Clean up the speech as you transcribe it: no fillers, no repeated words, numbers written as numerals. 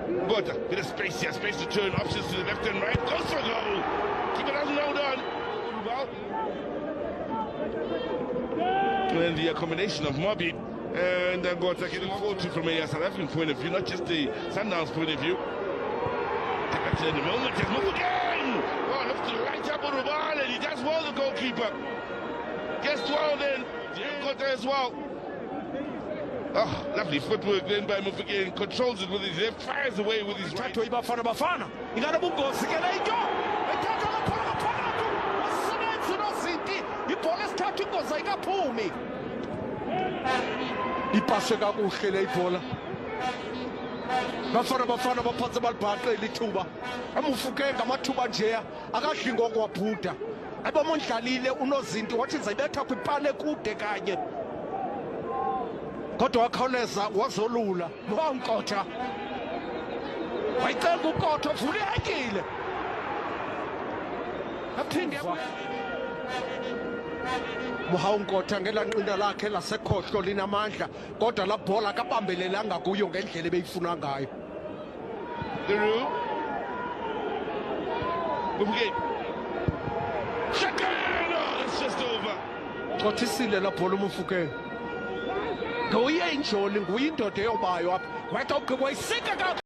Got a bit of space here, space to turn, options to the left and right, goes for goal. Keeper doesn't hold on. And the combination of Mobi and Gota getting forward to from a South African point of view, not just the Sundowns point of view. Take a turn in the moment, just move again. Oh, looks to right up Urubal, and he does well, the goalkeeper. Gets well then, Gota as well. Oh, lovely footwork then by Mufugeng, controls it with his left, fires away with his right. Bafana. Ingana bungozi ke leyo. Ethatha ngaphakathi. Wasebenza nozinti. Ibhola esithatha ingozi ayikaphumi. Ipashe kakuhle le ibhola. Bafana baphansi balibhaqela ithuba. Amufugeng amathuba nje akadli ngokwabhuda. Ayibona umdlalile unozinti wathi zayibetha kwipane kude kanye. Kodwa wakhawuleza wazolula uNkotha wayicela uNkotha uvulekile aphinde uNkotha ngelanqina lakhe lasekhohlo linamandla kodwa la bhola akabambelelanga kuyo ngendlela ebeyifuna ngayo Leroux Mufugeng Shakano, it's just over. Xothisile la bhola uMufugeng nguye injoli nguye indoda eyobayo apha wathi awugqiba wayisika